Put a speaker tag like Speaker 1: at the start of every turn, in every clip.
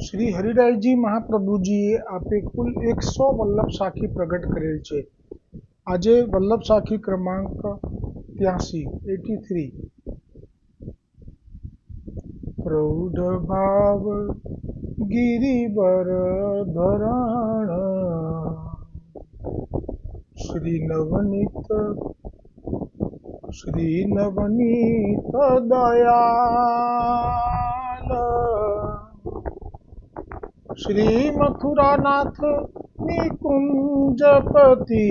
Speaker 1: શ્રી હરિરાયજી મહાપ્રભુજીએ આપે કુલ 100 વલ્લભ સાખી પ્રગટ કરેલ છે. આજે વલ્લભ સાખી ક્રમાંક 83. પ્રૌઢ ભાવ ગિરિવર ધરણ શ્રી નવનીત દયાલ શ્રી મથુરાનાથ નિકુંજપતિ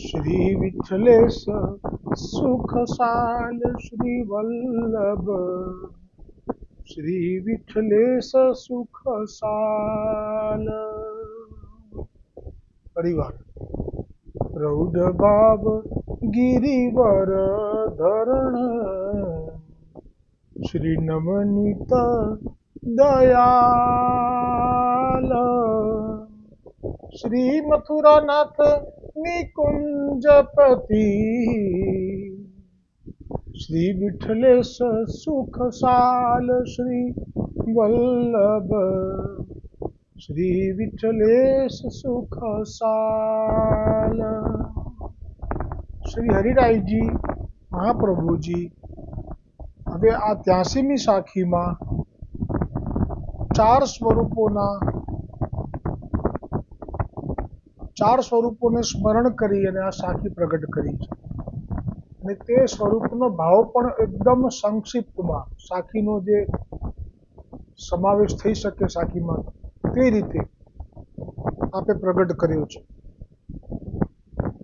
Speaker 1: શ્રી વિઠ્ઠલેશ સુખસાલ શ્રી વલ્લભ શ્રી વિઠ્ઠલેશ સુખસાલ. પરિવાર પ્રૌઢ ભાવ ગિરિવર ધરણ શ્રી નવનીત દયાલ શ્રી મથુરાનાથ નિકુંજપતિ શ્રી વિઠ્ઠલેશ સુખસાલ શ્રી વલ્લભ શ્રી વિઠ્ઠલેશ સુખસાલ. શ્રી હરિરાયજી મહાપ્રભુજી હવે આ 83મી સાખીમાં 4 સ્વરૂપોને સ્મરણ કરી અને આ સાખી પ્રગટ કરી છે. અને તે સ્વરૂપનો ભાવ પણ એકદમ સંક્ષિપ્તમાં સાખીનો જે સમાવેશ થઈ શકે સાખીમાં તે રીતે આપે પ્રગટ કર્યો છે.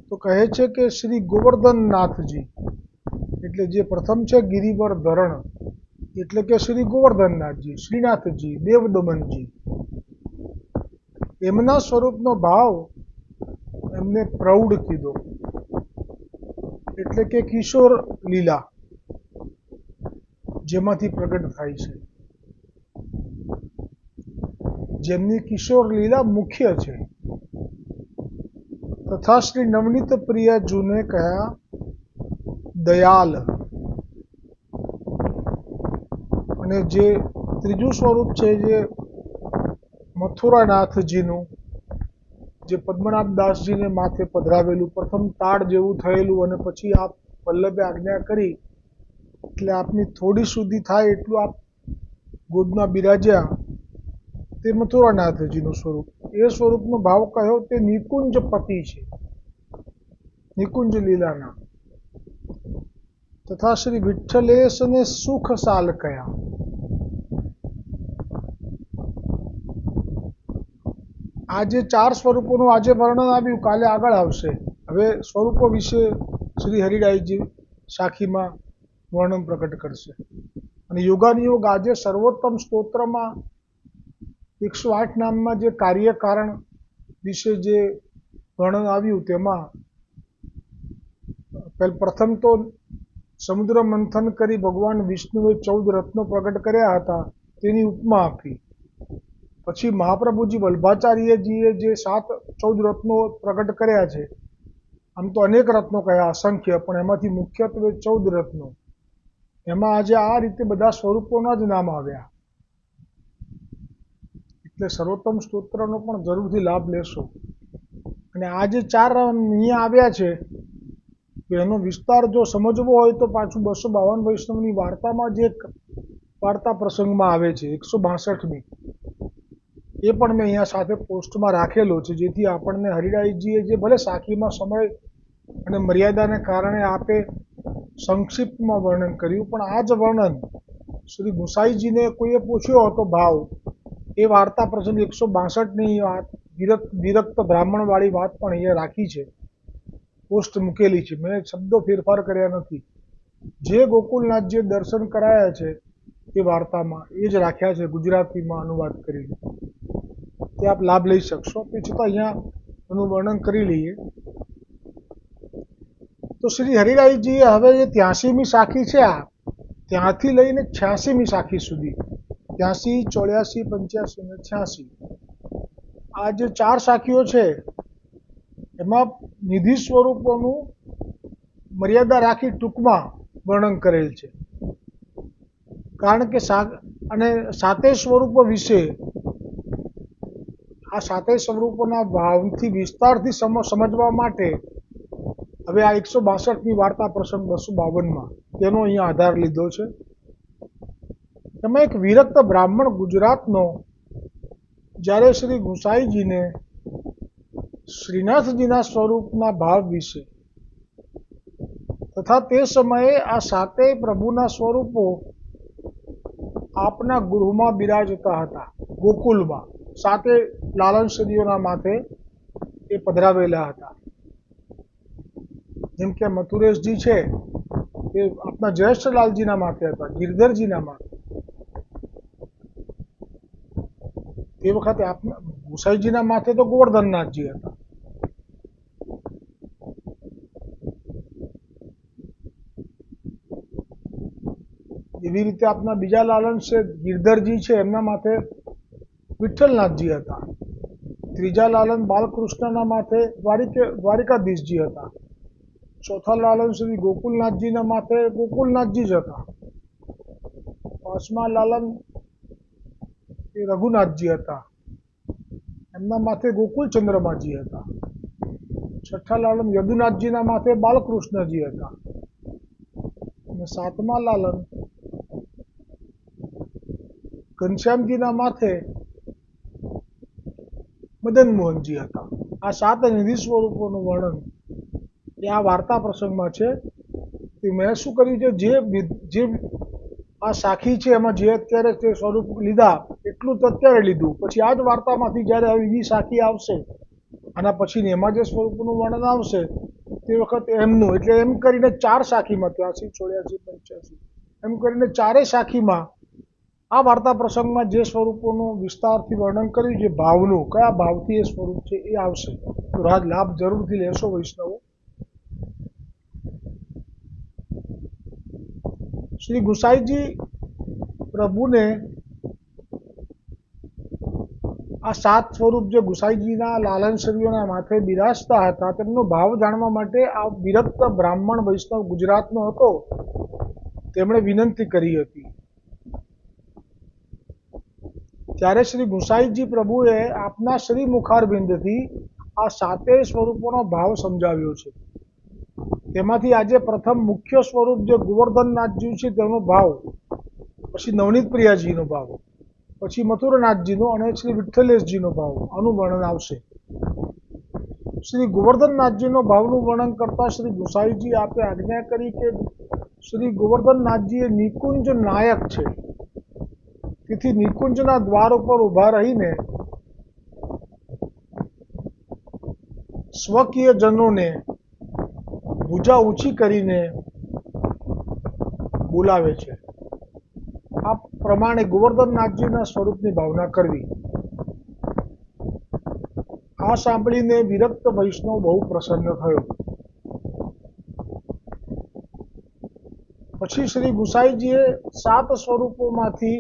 Speaker 1: તો કહે છે કે શ્રી ગોવર્ધનનાથજી એટલે જે પ્રથમ છે ગિરિવર ધરણ એટલે કે શ્રી ગોવર્ધનનાથજી, શ્રીનાથજી, દેવદમનજી, એમના સ્વરૂપનો ભાવ એમને પ્રૌઢ કીધો એટલે કે કિશોર લીલા જેમાંથી પ્રગટ થાય છે, જેમની કિશોર લીલા મુખ્ય છે. તથા શ્રી નવનીત પ્રિયજુને કહ્યા દયાલ. અને જે ત્રીજું સ્વરૂપ છે જે મથુરાનાથજીનું, જે પદ્મનાભદાસજીને માથે પધરાવેલું, પ્રથમ તાળ જેવું થયેલું અને પછી આપ વલ્લભે આજ્ઞા કરી એટલે આપની થોડી સુધી થાય એટલું આપ ગોદમાં બિરાજ્યા, તે મથુરાનાથજીનું સ્વરૂપ. એ સ્વરૂપનો ભાવ કહ્યો તે નિકુંજપતિ છે, નિકુંજ લીલાના. તથા શ્રી વિઠ્ઠલેશને સુખસાલ કહ્યા. આ જે 4 સ્વરૂપોનું આજે વર્ણન આવ્યું, કાલે આગળ આવશે. હવે સ્વરૂપો વિશે શ્રી હરિરાયજી સાખીમાં વર્ણન પ્રકટ કરશે. અને યોગાનુયોગ આજે સર્વોત્તમ સ્તોત્રમાં 108 નામમાં જે કાર્યકારણ વિશે જે વર્ણન આવ્યું તેમાં પ્રથમ તો સમુદ્ર મંથન કરી ભગવાન વિષ્ણુએ 14 રત્નો પ્રગટ કર્યા હતા તેની ઉપમા આપી. પછી મહાપ્રભુજી વલ્ભાચાર્યજીએ જે 14 રત્નો પ્રગટ કર્યા છે, આમ તો અનેક રત્નો કયા અસંખ્ય, પણ એમાંથી મુખ્યત્વે 14 રત્નો. એમાં આજે આ રીતે બધા સ્વરૂપોના જ નામ આવ્યા. એટલે સર્વોત્તમ સ્તોત્રનો પણ જરૂરથી લાભ લેશો. અને આ જે 4 અહીંયા આવ્યા છે એનો વિસ્તાર જો સમજવો હોય તો પાછું 252 વૈષ્ણવની વાર્તામાં જે વાર્તા પ્રસંગમાં આવે છે 162મી, એ પણ મેં અહીંયા સાથે પોસ્ટમાં રાખેલો છે, જેથી આપણને હરિરાયજીએ જે ભલે સાખીમાં સમય અને મર્યાદાને કારણે આપે સંક્ષિપ્તમાં વર્ણન કર્યું, પણ આ જ વર્ણન શ્રી ગુસાઈજીને કોઈએ પૂછ્યો હતો ભાવ, એ વાર્તા પ્રસંગ 162ની વાત વિરક્ત બ્રાહ્મણવાળી વાત પણ અહીંયા રાખી છે, પોસ્ટ મૂકેલી છે. મેં શબ્દો ફેરફાર કર્યા નથી. જે ગોકુલનાથજીએ દર્શન કરાયા છે એ વાર્તામાં એ જ રાખ્યા છે, ગુજરાતીમાં અનુવાદ કરીને. તે આપ લાભ લઈ શકશો. તે છતાં અહીંયા એનું વર્ણન કરી લઈએ. તો શ્રી હરિરાયજીએ હવે જે 83મી સાખી છે, આ ત્યાંથી લઈને 86મી સાખી સુધી, 83, 84, 85 અને 86, આ જે 4 સાખીઓ છે એમાં નિધિ સ્વરૂપોનું મર્યાદા રાખી ટૂંકમાં વર્ણન કરેલ છે. કારણ કે અને સાતેય સ્વરૂપો વિશે આ સાતેય સ્વરૂપોના ભાવથી વિસ્તારથી સમજવા માટે હવે આ 162મી વાર્તા પ્રસંગ 252માં તેનો અહીંયા આધાર લીધો છે. એમાં એક વિરક્ત બ્રાહ્મણ ગુજરાતનો જ્યારે શ્રી ગુસાઈજીને શ્રીનાથજીના સ્વરૂપના ભાવ વિશે તથા તે સમયે આ સાતેય પ્રભુના સ્વરૂપો આપના ગૃહમાં બિરાજતા હતા, ગોકુલમાં સાતે લાલનશ્રીઓના માથે એ પધરાવેલા હતા. જેમ કે મથુરેશજી છે એ આપના જયેષ્ઠલાલજીના માથે હતા, ગિરધરજીના માથે. તે વખતે આપના ગુસાઈજીના માથે તો ગોવર્ધનનાથજી હતા. એવી રીતે આપના બીજા લાલન છે ગિરધરજી છે એમના માથે વિઠ્ઠલનાથજી હતા. ત્રીજા લાલન બાલકૃષ્ણના માથે દ્વારિકાધીશજી હતા. ચોથા લાલન શ્રી ગોકુલનાથજીના માથે ગોકુલનાથજી જ હતા. પાંચમા લાલન એ રઘુનાથજી હતા, એમના માથે ગોકુલચંદ્રમાજી હતા. છઠ્ઠા લાલન યદુનાથજીના માથે બાલકૃષ્ણજી હતા. અને સાતમા લાલન ઘનશ્યામજીના માથે મદન મોહનજી હતા. આ સાત નિધિ સ્વરૂપોનું વર્ણન એ આ વાર્તા પ્રસંગમાં છે. મેં શું કર્યું છે, જે આ સાખી છે એમાં જે અત્યારે તે સ્વરૂપ લીધા એટલું તો અત્યારે લીધું. પછી આ જ વાર્તામાંથી જ્યારે હવે બીજી સાખી આવશે આના પછી એમાં જે સ્વરૂપનું વર્ણન આવશે તે વખત એમનું, એટલે એમ કરીને ચાર સાખીમાં 83, 84, 85 એમ કરીને ચારેય સાખીમાં આ વાર્તા પ્રસંગમાં જે સ્વરૂપોનું વિસ્તારથી વર્ણન કર્યું છે, ભાવનું કયા ભાવથી એ સ્વરૂપ છે એ આવશે. તો રાજ લાભ જરૂરથી લેશો વૈષ્ણવો. શ્રી ગુસાઈજી પ્રભુને આ સાત સ્વરૂપ જે ગુસાઈજીના લાલનશ્રીઓના માથે બિરાજતા હતા તેમનો ભાવ જાણવા માટે આ વિરક્ત બ્રાહ્મણ વૈષ્ણવ ગુજરાતનો હતો, તેમણે વિનંતી કરી હતી. ત્યારે શ્રી ગુસાઈજી પ્રભુએ આપના શ્રી મુખારબિંદથી આ સાતેય સ્વરૂપોનો ભાવ સમજાવ્યો છે. તેમાંથી આજે પ્રથમ મુખ્ય સ્વરૂપ જે ગોવર્ધનનાથજી છે તેનો ભાવ, પછી નવનીત પ્રિયાજીનો ભાવ, પછી મથુરનાથજીનો અને શ્રી વિઠ્ઠલેશજીનો ભાવ, આનું વર્ણન આવશે. શ્રી ગોવર્ધનનાથજીનો ભાવનું વર્ણન કરતા શ્રી ગુસાઈજી આપે આજ્ઞા કરી કે શ્રી ગોવર્ધનનાથજી એ નિકુંજ નાયક છે. તેથી નિકુંજના દ્વાર ઉપર ઊભા રહીને સ્વકીય જનોને ભુજા ઊંચી કરીને બોલાવે છે. આ પ્રમાણે ગોવર્ધનનાથજીના સ્વરૂપની ભાવના કરવી. આ સાંભળીને વિરક્ત વૈષ્ણવ બહુ પ્રસન્ન થયો. પછી શ્રી ગુસાઈજીએ સાત સ્વરૂપોમાંથી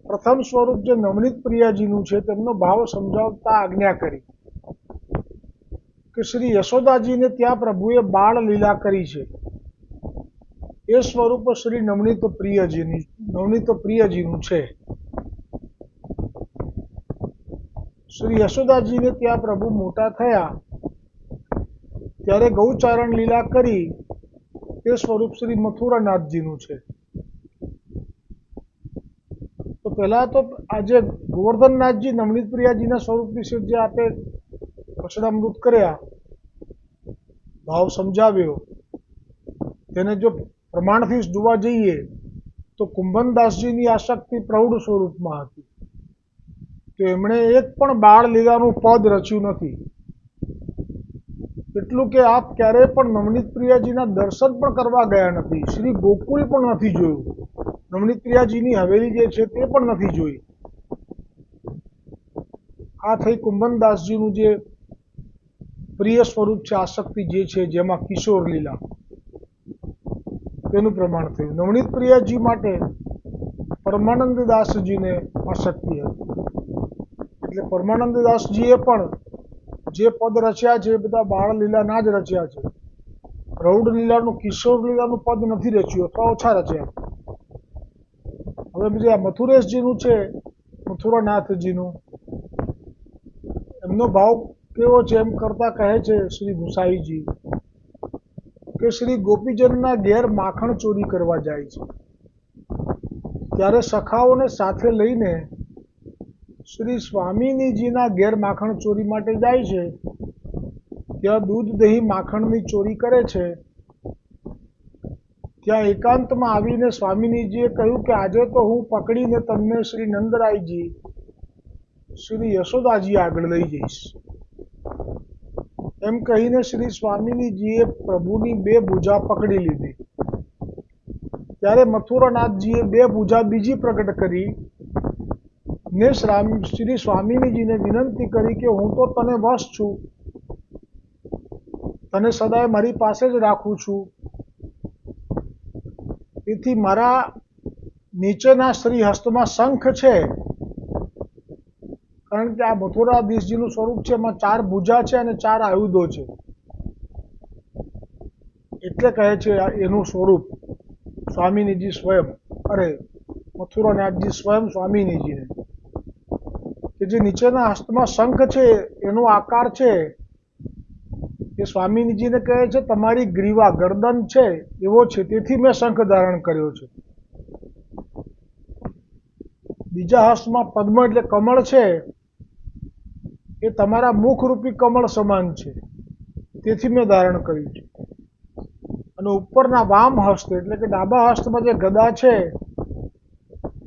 Speaker 1: પ્રથમ સ્વરૂપ જે નવનીત પ્રિયાજીનું છે તેમનો ભાવ સમજાવતા આજ્ઞા કરી કે શ્રી યશોદાજીને ત્યાં પ્રભુએ બાળ લીલા કરી છે. એ સ્વરૂપ શ્રી નવનીત પ્રિયજીનું છે. શ્રી યશોદાજીને ત્યાં પ્રભુ મોટા થયા ત્યારે ગૌચારણ લીલા કરી તે સ્વરૂપ શ્રી મથુરાનાથજીનું છે. તો પહેલા તો આજે ગોવર્ધનનાથજી નવનીત પ્રિયાજીના સ્વરૂપ વિશે જે આપે વચનામૃત કર્યા, ભાવ સમજાવ્યો, તેને જો પ્રમાણથી જોવા જઈએ તો કુંભનદાસજીની આસક્તિ પ્રૌઢ સ્વરૂપમાં હતી. તો એમણે એક પણ બાળ લીલાનું પદ રચ્યું નથી. એટલું કે આપ ક્યારેય પણ નવનીત પ્રિયાજીના દર્શન પણ કરવા ગયા નથી, શ્રી ગોકુલ પણ નથી જોયું, નવનીત પ્રિયાજીની હવેલી જે છે તે પણ નથી જોઈ. આ થઈ કુંભનદાસજીનું જે પ્રિય સ્વરૂપ છે, આસક્તિ જે છે જેમાં કિશોર લીલા, તેનું પ્રમાણ થયું. નવનીત પ્રિયાજી માટે પરમાનંદદાસજીને આસક્તિ હતી. એટલે પરમાનંદદાસજીએ પણ જે પદ રચ્યા છે એ બધા બાળ લીલાના જ રચ્યા છે. પ્રૌઢ લીલાનું, કિશોર લીલાનું પદ નથી રચ્યું અથવા ઓછા રચ્યા. હવે હવે બીજું આ મથુરેશજીનું છે, મથુરાનાથજીનું, એમનો ભાવ કેવો છે એમ કરતા કહે છે શ્રી ગુસાઈજી કે શ્રી ગોપીજનના ઘેર માખણ ચોરી કરવા જાય છે, ત્યારે સખાઓને સાથે લઈને શ્રી સ્વામિનીજીના ઘેર માખણ ચોરી માટે જાય છે. ત્યાં દૂધ દહીં માખણની ચોરી કરે છે. ત્યાં એકાંતમાં આવીને સ્વામિનીજીએ કહ્યું કે આજે તો હું પકડીને તમને શ્રી નંદરાયજી, શ્રી યશોદાજી આગળ લઈ જઈશ. એમ કહીને શ્રી સ્વામિનીજીએ પ્રભુની બે ભુજા પકડી લીધી. ત્યારે મથુરાનાથજીએ બે ભુજા બીજી પ્રગટ કરી ને શ્રી સ્વામિનીજીને વિનંતી કરી કે હું તો તને વશ છું, તને સદાય મારી પાસે જ રાખું છું, તેથી મારા નીચેના શ્રી હસ્તમાં શંખ છે, કારણ કે આ મથુરાધીશજીનું સ્વરૂપ છે, એમાં 4 ભુજા છે અને 4 આયુધો છે, એટલે કહે છે એનું સ્વરૂપ સ્વામિનીજી સ્વયં, અરે મથુરાનાથજી સ્વયં સ્વામિનીજીને, કે જે નીચેના હસ્તમાં શંખ છે એનો આકાર છે એ સ્વામિનીજીને કહે છે તમારી ગ્રીવા ગરદન છે એવો છે, તેથી મેં શંખ ધારણ કર્યો છે. બીજા હસ્તમાં પદ્મ એટલે કમળ છે, એ તમારા મુખરૂપી કમળ સમાન છે, તેથી મેં ધારણ કર્યું છે. અને ઉપરના વામ હસ્ત એટલે કે ડાબા હસ્તમાં જે ગદા છે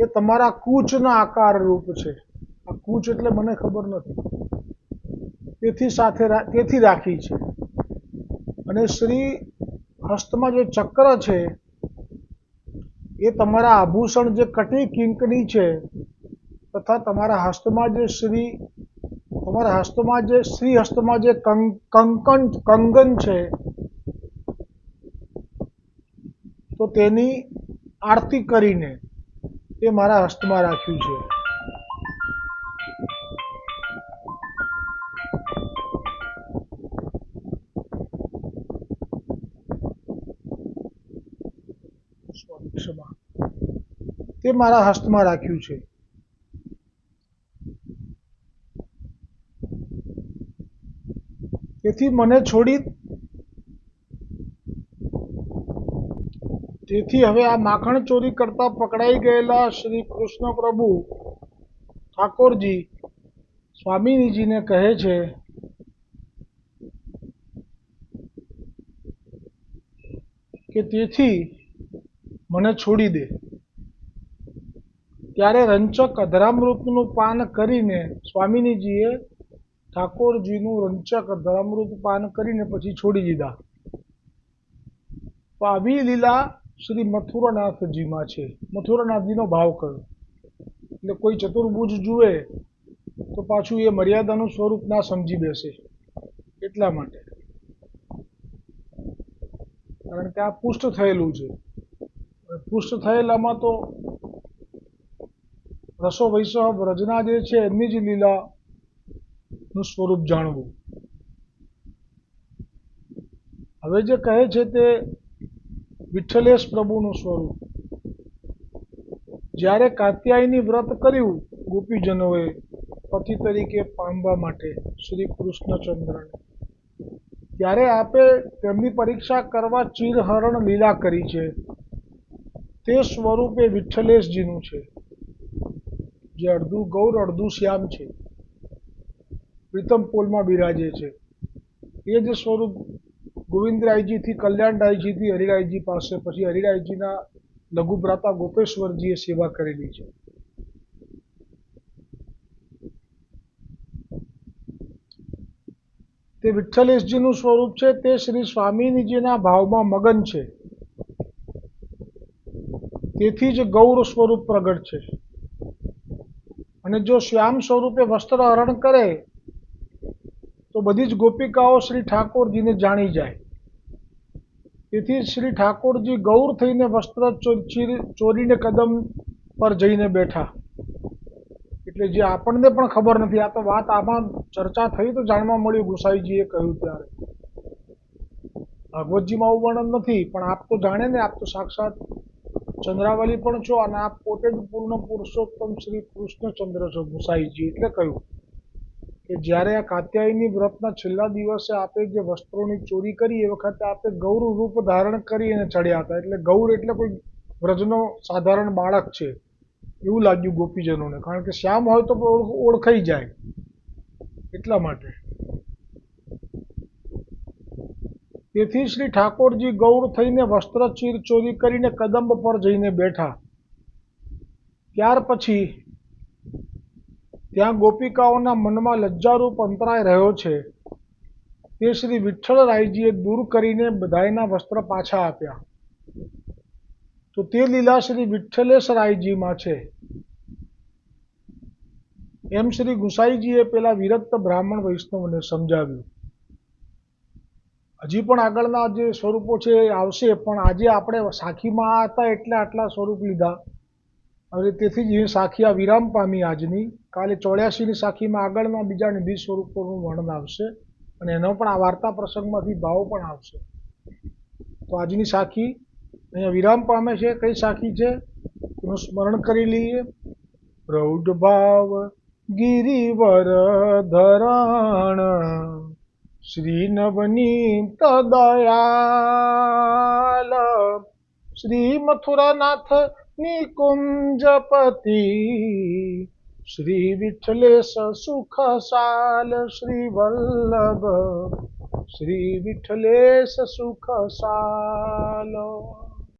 Speaker 1: એ તમારા કૂચના આકાર રૂપ છે. આ કૂચ એટલે મને ખબર નથી, તેથી રાખી છે. અને શ્રી હસ્તમાં જે ચક્ર છે એ તમારા આભૂષણ જે કટી કિંકણી છે, તથા તમારા હસ્તમાં જે શ્રી હસ્તમાં જે કંગન છે તો તેની આરતી કરીને એ મારા હસ્તમાં રાખ્યું છે. તે મારા હસ્તમાં રાખ્યું છે. તેથી હવે આ માખણ ચોરી કરતા પકડાઈ ગયેલા શ્રી કૃષ્ણ પ્રભુ ઠાકોરજી સ્વામિનીજીને કહે છે કે તેથી મને છોડી દે. ત્યારે રંચક અધરામૃતનું પાન કરીને સ્વામિનીજીએ ઠાકોરજીનું રંચક અધરામૃત પાન કરીને પછી છોડી દીધા. તો આવી લીલા શ્રી મથુરાનાથજીમાં છે. મથુરાનાથજીનો ભાવ કયો? એટલે કોઈ ચતુર્ભુજ જુએ તો પાછું એ મર્યાદાનું સ્વરૂપ ના સમજી બેસે, એટલા માટે. કારણ કે આ પુષ્ટ થયેલું છે. પુષ્ટ થયેલામાં તો રસો વૈષ્ણવ વ્રજના જે છે એમની જ લીલાનું સ્વરૂપ જાણવું. હવે જે કહે છે તે વિઠ્ઠલેશ પ્રભુનું સ્વરૂપ. જ્યારે કાત્યાયની વ્રત કર્યું ગોપીજનોએ પતિ તરીકે પામવા માટે શ્રી કૃષ્ણચંદ્રને, ત્યારે આપે તેમની પરીક્ષા કરવા ચિરહરણ લીલા કરી છે. તે સ્વરૂપ એ વિઠ્ઠલેશજીનું છે, જે અડધું ગૌર અડધું શ્યામ છે, પ્રીતમ પોલમાં બિરાજે છે. એ જ સ્વરૂપ ગોવિંદરાયજીથી, કલ્યાણરાયજીથી હરિરાયજી પાસે, પછી હરિરાયજીના લઘુભ્રાતા ગોપેશ્વરજીએ સેવા કરેલી છે. તે વિઠ્ઠલેશજીનું સ્વરૂપ છે. તે શ્રી સ્વામિનીજીના ભાવમાં મગન છે, તેથી જ ગૌર સ્વરૂપ પ્રગટ છે. અને જો શ્યામ સ્વરૂપે વસ્ત્ર હરણ કરે તો બધી જ ગોપિકાઓ શ્રી ઠાકોરજીને જાણી જાય. તેથી શ્રી ઠાકોરજી ગૌર થઈને વસ્ત્ર ચોરીને કદમ પર જઈને બેઠા. એટલે જે આપણને પણ ખબર નથી, આ તો વાત આમાં ચર્ચા થઈ તો જાણવા મળ્યું ગુસાઈજીએ કહ્યું ત્યારે. ભાગવતજીમાં આવું વર્ણન નથી, પણ આપ તો જાણે ને, આપ તો સાક્ષાત ચંદ્રાવલી પણ છો અને આપ પોતે જ પૂર્ણ પુરુષોત્તમ શ્રી કૃષ્ણચંદ્ર છો ગુસાઈજી. એટલે કહ્યું કે જ્યારે આ કાત્યાયની વ્રતના છેલ્લા દિવસે આપે જે વસ્ત્રોની ચોરી કરી એ વખતે આપે ગૌર રૂપ ધારણ કરી અને ચડ્યા હતા. એટલે ગૌર એટલે કોઈ વ્રજનો સાધારણ બાળક છે એવું લાગ્યું ગોપીજનોને, કારણ કે શ્યામ હોય તો ઓળખાઈ જાય એટલા માટે. તેથી શ્રી ઠાકોરજી ગૌર થઈને વસ્ત્ર ચીર ચોરી કરીને કદંબ પર જઈને બેઠા. ત્યાર પછી ત્યાં ગોપિકાઓના મનમાં લજ્જારૂપ અંતરાય રહ્યો છે તે શ્રી વિઠ્ઠલરાયજીએ દૂર કરીને બધાયના વસ્ત્ર પાછા આપ્યા. તો તે લીલા શ્રી વિઠ્ઠલેશરાયજીમાં છે એમ શ્રી ગુસાઈજીએ પેલા વિરક્ત બ્રાહ્મણ વૈષ્ણવને સમજાવ્યું. હજી પણ આગળના જે સ્વરૂપો છે એ આવશે, પણ આજે આપણે સાખીમાં હતા એટલે આટલા સ્વરૂપ લીધા. હવે તેથી જ એ સાખી આ વિરામ પામી આજની. કાલે 84ની સાખીમાં આગળના બીજા નિધિ સ્વરૂપોનું વર્ણન આવશે અને એનો પણ આ વાર્તા પ્રસંગમાંથી ભાવ પણ આવશે. તો આજની સાખી અહીંયા વિરામ પામે છે. કઈ સાખી છે એનું સ્મરણ કરી લઈએ. પ્રૌઢ ભાવ ગિરિવર ધરણ શ્રી નવનીત દયાલ શ્રી મથુરાનાથ નિકુંજપતિ શ્રી વિઠ્ઠલેશ સુખસાલ શ્રી વલ્લભ શ્રી વિઠ્ઠલેશ સુખસાલ.